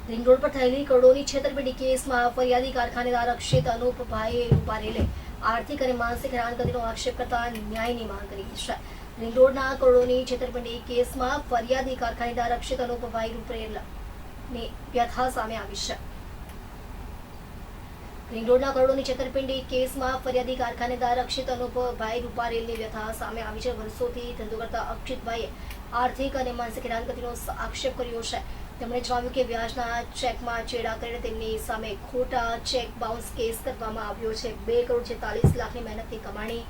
Ring road पर थયેલી કરોડોની છેતરપિંડી કેસમાં ફરિયાદી કારખાનેદાર અક્ષિત અનુપભાઈ રૂપારેલે આર્થિક અને માનસિક હેરાનગતિનો આક્ષેપ કરતા ન્યાયની માંગ કરી છે। રિંગ રોડના કરોડોની છેતરપિંડી કેસમાં ફરિયાદી કારખાનેદાર અક્ષિત અનુપભાઈ રૂપારેલની વ્યથા સામે આવી છે। रिंग रोडના કરોડોની છેતરપિંડી કેસમાં ફરિયાદી કારખાનેદાર અક્ષિત અનુપભાઈ રૂપારેલની વ્યથા સામે આવી છે। વર્ષોથી ધંધો કરતા અક્ષિતભાઈએ આર્થિક અને માનસિક હેરાનગતિનો આક્ષેપ કર્યો છે। તેમણે જણાવ્યું કે વ્યાજના ચેકમાં ચેડા કરીને તેમની સામે ખોટા ચેક બાઉન્સ કેસ કરવામાં આવ્યો છે। 2,46,00,000ની મહેનતની કમાણી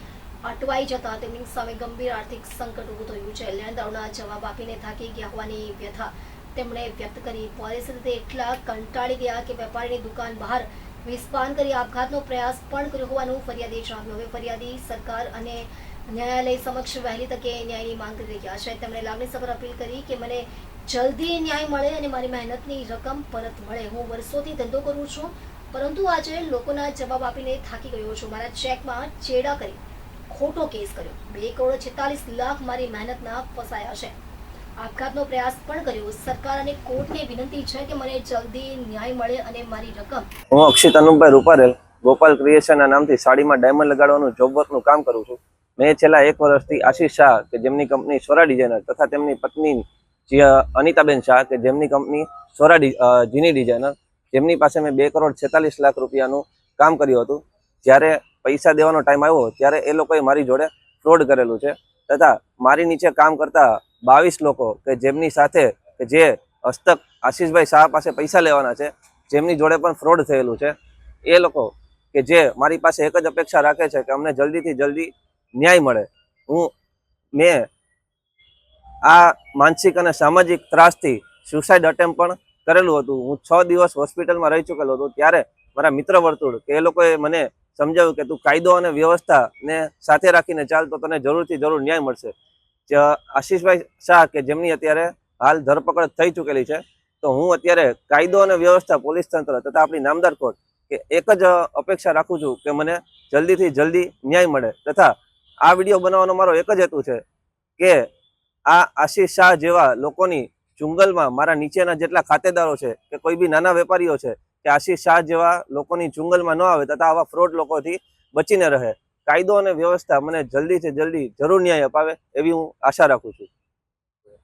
અટવાઈ જતા તેમની સામે ગંભીર આર્થિક સંકટ ઊભું થયું છે। લેણદારોના જવાબ આપીને થાકી ગયા હોવાની વ્યથા તેમણે વ્યક્ત કરી। પરિસ્થિતિ એટલા કંટાળી ગયા કે વેપારીની દુકાન બહાર વિસ્ફાન કરી આપઘાતનો પ્રયાસ પણ કર્યો હોવાનું ફરિયાદીએ જણાવ્યું। હવે ફરિયાદી સરકાર અને ન્યાયાલય સમક્ષ વહેલી તકે ન્યાયની માંગ કરી રહ્યા છે। તેમણે લાગણીસભર અપીલ કરી કે મને જલ્દી ન્યાય મળે અને મારી મહેનતની રકમ પરત મળે। હું વર્ષોથી ધંધો કરું છું, પરંતુ આજે લોકોના જવાબ આપીને થાકી ગયો છું। મારા ચેકમાં ચેડા કરી ખોટો કેસ કર્યો। 2,46,00,000 મારી મહેનતના ફસાયા છે। આપઘાતનો પ્રયાસ પણ કર્યો। સરકાર અને કોર્ટને વિનંતી છે કે મને જલ્દી ન્યાય મળે અને મારી રકમ। હું અક્ષિત અનુપભાઈ રૂપારેલ ગોપાલ ક્રિએશનના નામથી સાડીમાં ડાયમંડ લગાડવાનું જોબ વર્કનું કામ કરું છું। મેં છેલ્લા 1 વર્ષથી આશીષ શાહ કે જેમની કંપની સ્વરા ડિઝાઇનર તથા તેમની પત્ની અનિતાબેન શાહ કે જેમની કંપની સ્વરા જીની ડિઝાઇનર, જેમની પાસે મેં 2,46,00,000 રૂપિયાનું કામ કર્યું હતું। જ્યારે પૈસા દેવાનો ટાઈમ આવ્યો ત્યારે એ લોકોએ મારી જોડે ફ્રોડ કરેલું છે તથા મારી નીચે કામ કરતા 22 લોકો કે જેમની સાથે કે જે હસ્તક આશીષભાઈ શાહ પાસે પૈસા લેવાના છે, જેમની જોડે પણ ફ્રોડ થયેલું છે। એ લોકો કે જે મારી પાસે એક જ અપેક્ષા રાખે છે કે અમને જલ્દીથી જલ્દી ન્યાય મળે। મેં આ માનસિક અને સામાજિક ત્રાસથી સુસાઇડ અટેમ્પ પણ કરેલું હતું। હું 6 દિવસ હોસ્પિટલમાં રહી ચૂકેલો હતો। ત્યારે મારા મિત્ર વર્તુળ કે એ લોકોએ મને સમજાવ્યું કે તું કાયદો અને વ્યવસ્થાને સાથે રાખીને ચાલ તો તને જરૂરથી જરૂર ન્યાય મળશે। આશીષભાઈ શાહ કે જેમની અત્યારે હાલ ધરપકડ થઈ ચૂકેલી છે, તો હું અત્યારે કાયદો અને વ્યવસ્થા, પોલીસ તંત્ર તથા આપણી નામદાર કોર્ટ કે એક જ અપેક્ષા રાખું છું કે મને જલ્દીથી જલ્દી ન્યાય મળે તથા આ વિડીયો બનાવવાનો મારો એક જ હેતુ છે કે આ આશીષ શાહ જેવા લોકોની ચુંગલમાં મારા નીચેના જેટલા ખાતેદારો છે કે કોઈ બી નાના વેપારીઓ છે કે આશીષ શાહ જેવા લોકોની ચુંગલમાં ન આવે તથા આવા ફ્રોડ લોકોથી બચીને રહે। કાયદો અને વ્યવસ્થા મને જલ્દીથી જલ્દી જરૂર ન્યાય અપાવે એવી હું આશા રાખું છું।